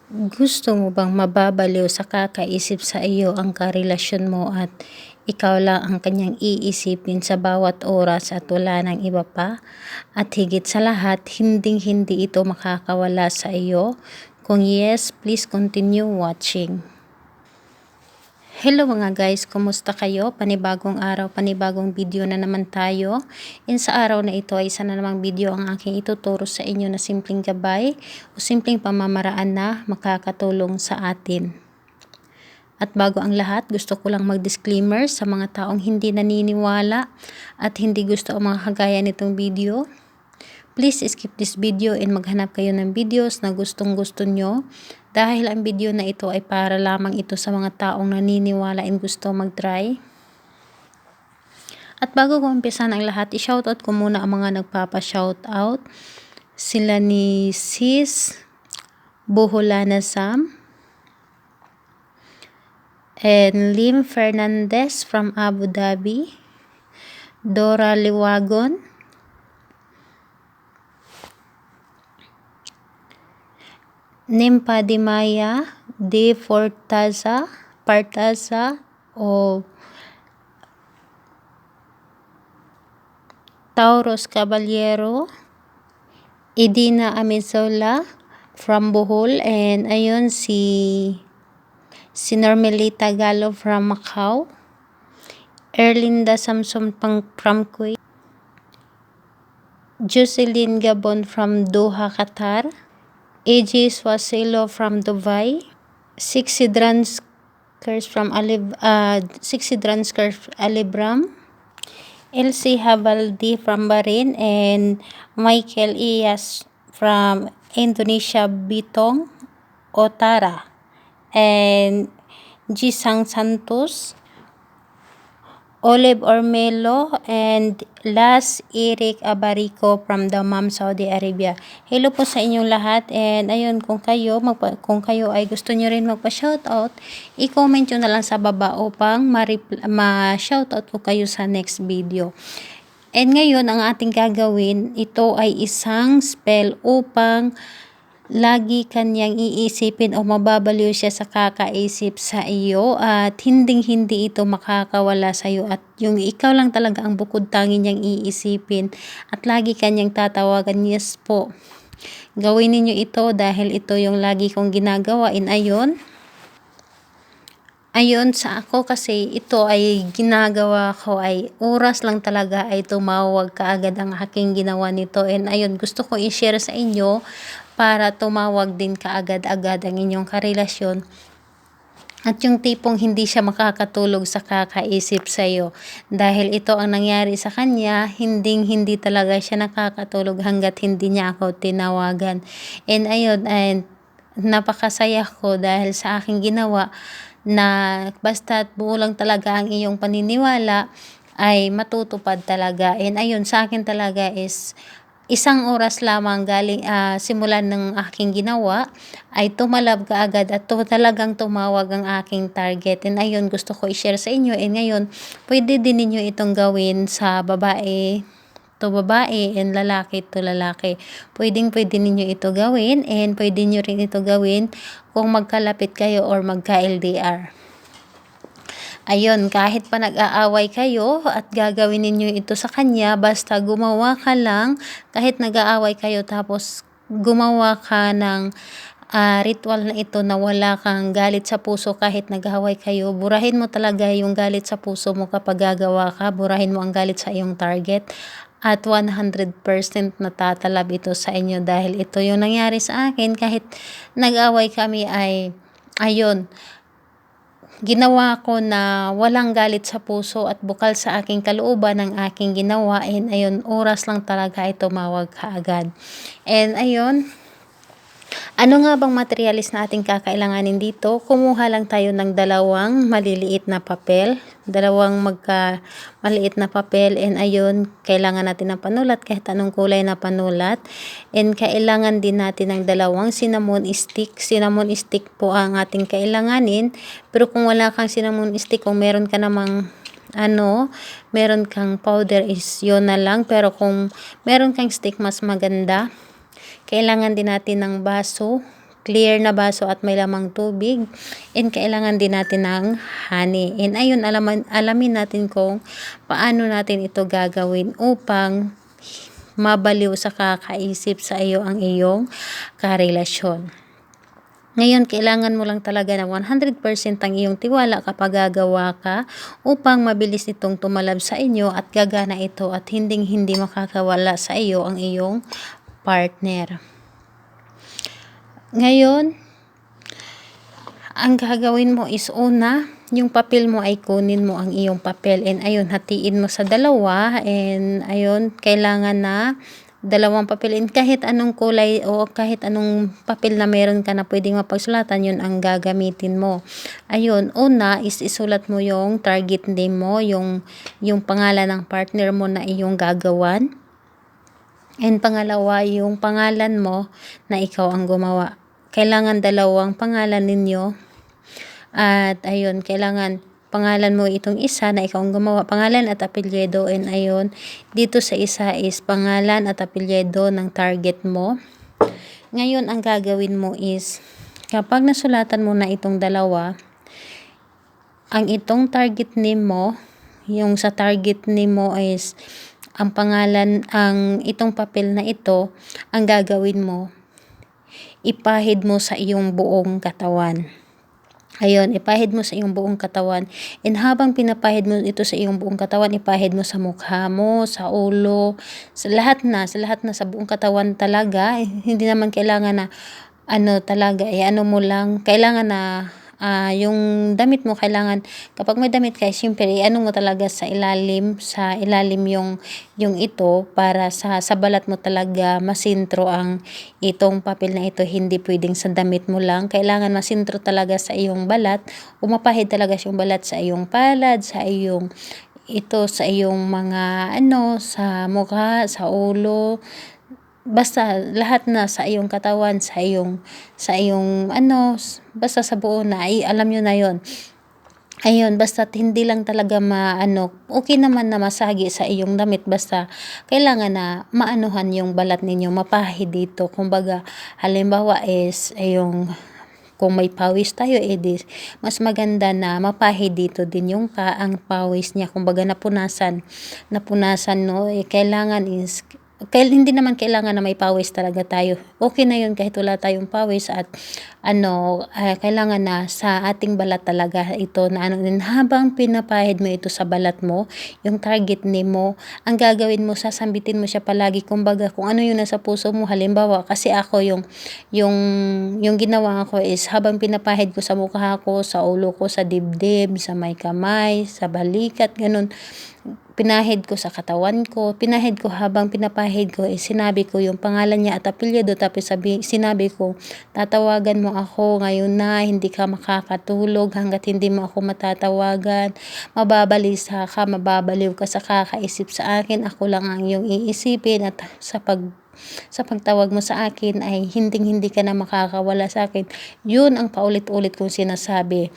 Gusto mo bang mababaliw sa kakaisip sa iyo ang karelasyon mo at ikaw lang ang kanyang iisipin sa bawat oras at wala ng iba pa? At higit sa lahat, hinding-hindi ito makakawala sa iyo? Kung yes, please continue watching. Hello mga guys, kumusta kayo? Panibagong araw, panibagong video na naman tayo. Sa araw na ito ay isa na namang video ang aking ituturo sa inyo na simpleng gabay o simpleng pamamaraan na makakatulong sa atin. At bago ang lahat, gusto ko lang mag-disclaimer sa mga taong hindi naniniwala at hindi gusto ang mga kagaya nitong video. Please skip this video and maghanap kayo ng videos na gustong-gusto nyo dahil ang video na ito ay para lamang ito sa mga taong naniniwala and gusto mag-try. At bago ko umpisan ang lahat, i-shoutout ko muna ang mga nagpapa-shoutout. Sila ni Sis Buholana Sam and Lim Fernandez from Abu Dhabi, Dora Liwagon, Nimpa Di Maya, De Partaza o Tauros Caballero, Edina Amizola from Bohol, and ayun si Normelita Gallo from Macau, Erlinda Samson from Kuwait, Jocelyn Gabon from Doha, Qatar, AJ Swasilo from Dubai, Sixi Dranskers from Alibram, Elsie Habaldi from Bahrain, and Michael Iyas from Indonesia, Bitong Otara, and Jisang Santos, Olive Ormelo, and last Eric Abarico from Dammam, Saudi Arabia. Hello po sa inyong lahat, and ayun, kung kayo ay gusto nyo rin magpa-shoutout, i-comment nyo na lang sa baba upang ma-shoutout ko kayo sa next video. And ngayon, ang ating gagawin, ito ay isang spell upang lagi kanyang iisipin o mababaliw siya sa kakaisip sa iyo at hinding-hindi ito makakawala sa iyo at yung ikaw lang talaga ang bukod tangi niyang iisipin at lagi kanyang tatawagan. Yes po, gawin ninyo ito dahil ito yung lagi kong ginagawa. Ayun, sa ako kasi ito ay ginagawa ko ay oras lang talaga ay tumawag kaagad ang aking ginawa nito. And ayun, gusto ko i-share sa inyo para tumawag din kaagad-agad ang inyong karelasyon. At yung tipong hindi siya makakatulog sa kakaisip sa iyo. Dahil ito ang nangyari sa kanya, hindi talaga siya nakakatulog hanggat hindi niya ako tinawagan. And ayun, and napakasaya ko dahil sa aking ginawa na basta't buo lang talaga ang iyong paniniwala ay matutupad talaga. And ayun, sa akin talaga is isang oras lamang simulan ng aking ginawa ay tumalab kaagad at talagang tumawag ang aking target. And ayun, gusto ko i-share sa inyo. And ngayon, pwede din ninyo itong gawin sa babae to babae and lalaki to lalaki. Pwede ninyo ito gawin and pwede nyo rin ito gawin kung magkalapit kayo or magka-LDR. Ayun, kahit pa nag-aaway kayo at gagawin ninyo ito sa kanya, basta gumawa ka lang, kahit nag-aaway kayo tapos gumawa ka ng ritual na ito na wala kang galit sa puso kahit nag-aaway kayo, burahin mo talaga yung galit sa puso mo kapag gagawa ka, burahin mo ang galit sa iyong target. At 100% natatalab ito sa inyo dahil ito yung nangyari sa akin kahit nag-away kami ay ayun, ginawa ko na walang galit sa puso at bukal sa aking kalooban ng aking ginawa. And ayun, oras lang talaga ay tumawag kaagad. And ayun, ano nga bang materialis na ating kakailanganin dito? Kumuha lang tayo ng dalawang maliliit na papel. Maliit na papel. And ayun, kailangan natin ng panulat kahit anong kulay na panulat. And kailangan din natin ng dalawang cinnamon stick. Cinnamon stick po ang ating kailanganin. Pero kung wala kang cinnamon stick, kung meron ka namang meron kang powder is yun na lang. Pero kung meron kang stick, mas maganda. Kailangan din natin ng baso clear na baso at may lamang tubig. And kailangan din natin ng honey. And ayun, alamin natin kung paano natin ito gagawin upang mabaliw sa kakaisip sa iyo ang iyong karelasyon. Ngayon, kailangan mo lang talaga na 100% ang iyong tiwala kapag gagawa ka upang mabilis itong tumalab sa inyo at gagana ito at hindi makakawala sa iyo ang iyong partner. Ngayon, ang gagawin mo is una, yung papel mo ay kunin mo ang iyong papel and ayun, hatiin mo sa dalawa and ayun, kailangan na dalawang papel and kahit anong kulay o kahit anong papel na meron ka na pwedeng mapagsulatan, yun ang gagamitin mo. Ayun, una is isulat mo yung target name mo, yung pangalan ng partner mo na iyong gagawan. And pangalawa, yung pangalan mo na ikaw ang gumawa. Kailangan dalawang pangalan ninyo. At ayun, kailangan pangalan mo itong isa na ikaw ang gumawa, pangalan at apelyido, and ayun, dito sa isa is pangalan at apelyido ng target mo. Ngayon, ang gagawin mo is, kapag nasulatan mo na itong dalawa, ang itong target name mo, yung sa target name mo is, ang pangalan, ang itong papel na ito, ang gagawin mo, ipahid mo sa iyong buong katawan. Ayun, ipahid mo sa iyong buong katawan. And habang pinapahid mo ito sa iyong buong katawan, ipahid mo sa mukha mo, sa ulo, sa lahat na sa buong katawan talaga. Hindi naman kailangan na talaga, ano mo lang, kailangan na yung damit mo, kailangan kapag may damit ka, siyempre ano mo talaga sa ilalim yung ito para sa balat mo talaga masintro ang itong papel na ito. Hindi pwedeng sa damit mo lang, kailangan masintro talaga sa iyong balat, umapahid talaga yung balat sa iyong palad, sa iyong mga sa mukha, sa ulo, basta lahat na sa iyong katawan, sa iyong basta sa buo na, alam nyo na yon. Ayun, basta hindi lang talaga okay naman na masagi sa iyong damit, basta kailangan na maanuhan yung balat ninyo, mapahid dito. Kumbaga, halimbawa is kung may pawis tayo, mas maganda na mapahid dito din yung ang pawis niya. Kumbaga napunasan, no, kailangan is hindi naman kailangan na may pawis talaga tayo. Okay na yun kahit wala tayong pawis at kailangan na sa ating balat talaga ito na din. Habang pinapahid mo ito sa balat mo, yung target name mo, ang gagawin mo, sasambitin mo siya palagi. Kumbaga kung ano yung nasa puso mo, halimbawa kasi ako yung ginawa ko is habang pinapahid ko sa mukha ko, sa ulo ko, sa dibdib, sa may kamay, sa balikat, ganun, pinahid ko sa katawan ko, habang pinapahid ko, sinabi ko yung pangalan niya at apelyido, tapos sinabi ko, tatawagan mo ako ngayon na, hindi ka makakatulog hanggat hindi mo ako matatawagan, mababaliw ka sa kakaisip sa akin, ako lang ang iyong iisipin, at sa pagtawag mo sa akin ay hindi ka na makakawala sa akin. Yun ang paulit-ulit kong sinasabi.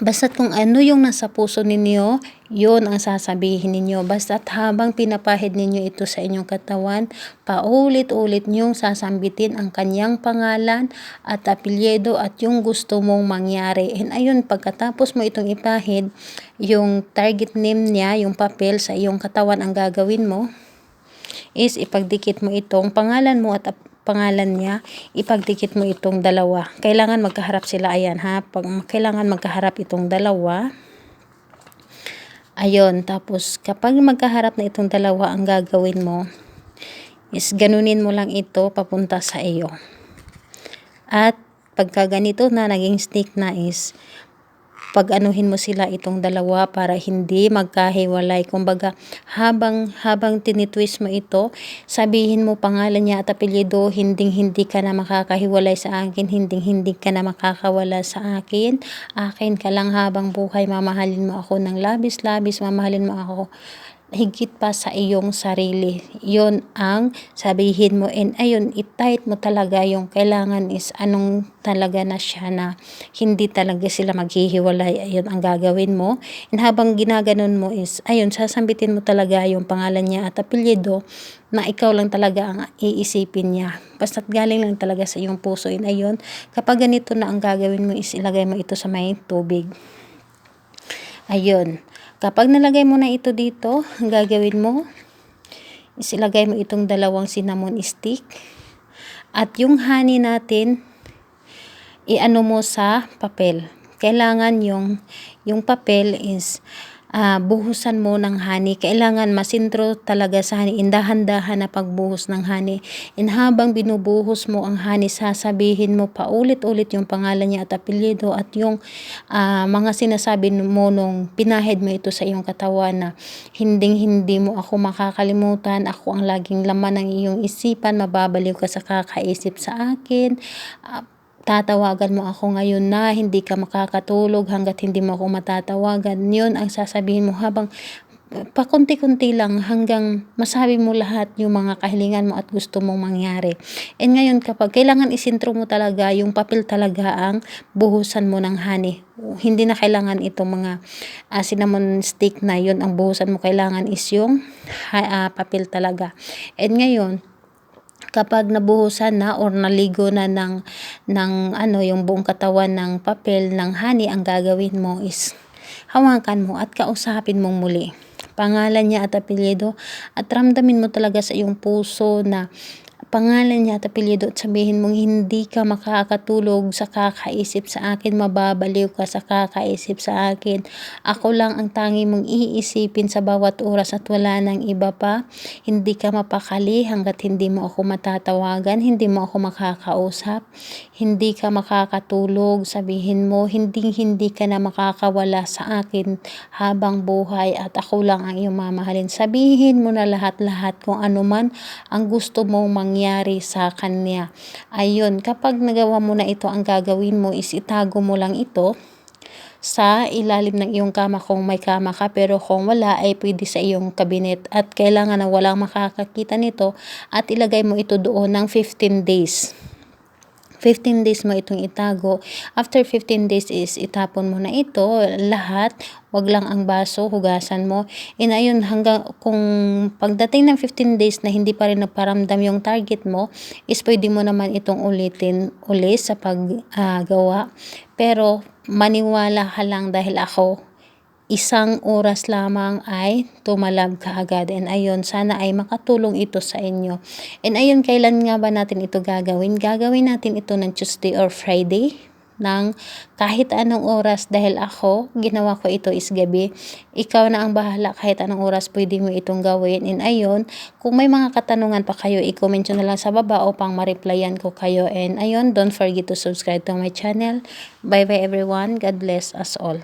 Basta't kung ano yung nasa puso ninyo, yun ang sasabihin ninyo. Basta't habang pinapahid ninyo ito sa inyong katawan, paulit-ulit nyong sasambitin ang kanyang pangalan at apelyido at yung gusto mong mangyari. And ayun, pagkatapos mo itong ipahid, yung target name niya, yung papel sa iyong katawan, ang gagawin mo is ipagdikit mo itong pangalan mo at pangalan niya, ipagdikit mo itong dalawa. Kailangan magkaharap sila, ayan ha. Kailangan magkaharap itong dalawa. Ayun, tapos kapag magkaharap na itong dalawa, ang gagawin mo is ganunin mo lang ito papunta sa iyo. At pagka ganito na, naging stick na, is pag-anuhin mo sila itong dalawa para hindi magkahiwalay. Kumbaga, habang tinitwist mo ito, sabihin mo pangalan niya at apelyido, hindi ka na makakahiwalay sa akin, hindi ka na makakawala sa akin. Akin ka lang habang buhay, mamahalin mo ako ng labis-labis, mamahalin mo ako higit pa sa iyong sarili. Yun ang sabihin mo, and ayun, i-tight mo talaga yung kailangan is anong talaga na siya na hindi talaga sila maghihiwalay. Ayun ang gagawin mo. And habang ginaganon mo is, ayun, sasambitin mo talaga yung pangalan niya at apelyido na ikaw lang talaga ang iisipin niya. Basta't galing lang talaga sa iyong puso. And ayun, kapag ganito na ang gagawin mo is ilagay mo ito sa may tubig. Ayun. Kapag nalagay mo na ito dito, ang gagawin mo is ilagay mo itong 2 cinnamon stick. At yung honey natin, iano mo sa papel. Kailangan yung papel is buhusan mo ng honey. Kailangan masintro talaga sa honey. Dahan-dahan na pagbuhos ng honey. And habang binubuhos mo ang honey, sasabihin mo paulit-ulit yung pangalan niya at apelyido at yung mga sinasabi mo nung pinahid mo ito sa iyong katawan na hindi mo ako makakalimutan. Ako ang laging laman ng iyong isipan. Mababaliw ka sa kakaisip sa akin. Tatawagan mo ako ngayon na hindi ka makakatulog hanggat hindi mo ako matatawagan. Yun ang sasabihin mo habang pakunti-kunti lang hanggang masabi mo lahat yung mga kahilingan mo at gusto mong mangyari. And ngayon kapag kailangan isintro mo talaga, yung papel talaga ang buhusan mo ng honey. Hindi na kailangan itong mga cinnamon stick na yun ang buhusan mo. Kailangan is yung papel talaga. And ngayon, kapag nabuhusan na or naligo na ng yung buong katawan ng papel ng honey, ang gagawin mo is hawakan mo at kausapin mong muli pangalan niya at apelyido at ramdamin mo talaga sa iyong puso na pangalan niya at apelyido at sabihin mong hindi ka makakatulog sa kakaisip sa akin, mababaliw ka sa kakaisip sa akin. Ako lang ang tangi mong iisipin sa bawat oras at wala nang iba pa. Hindi ka mapakali hanggat hindi mo ako matatawagan, hindi mo ako makakausap, hindi ka makakatulog. Sabihin mo, hindi ka na makakawala sa akin habang buhay at ako lang ang iyong mamahalin. Sabihin mo na lahat-lahat kung ano man ang gusto mong mangyari sa kanya. Ayun, kapag nagawa mo na ito, ang gagawin mo is itago mo lang ito sa ilalim ng iyong kama kung may kama ka, pero kung wala ay pwede sa iyong kabinet at kailangan na walang makakakita nito at ilagay mo ito doon ng 15 days. 15 days mo itong itago. After 15 days is itapon mo na ito lahat. Wag lang ang baso, hugasan mo. And ayun, hanggang kung pagdating ng 15 days na hindi pa rin nagparamdam yung target mo, is pwede mo naman itong ulitin ulit sa paggawa. Pero maniwala ka lang dahil ako, 1 oras lamang ay tumalab kaagad. And ayun, sana ay makatulong ito sa inyo. And ayun, kailan nga ba natin ito gagawin? Gagawin natin ito ng Tuesday or Friday ng kahit anong oras dahil ako, ginawa ko ito is gabi. Ikaw na ang bahala kahit anong oras pwede mo itong gawin. And ayun, kung may mga katanungan pa kayo, i-comment nyo na lang sa baba upang ma-replyan ko kayo. And ayun, don't forget to subscribe to my channel. Bye bye everyone. God bless us all.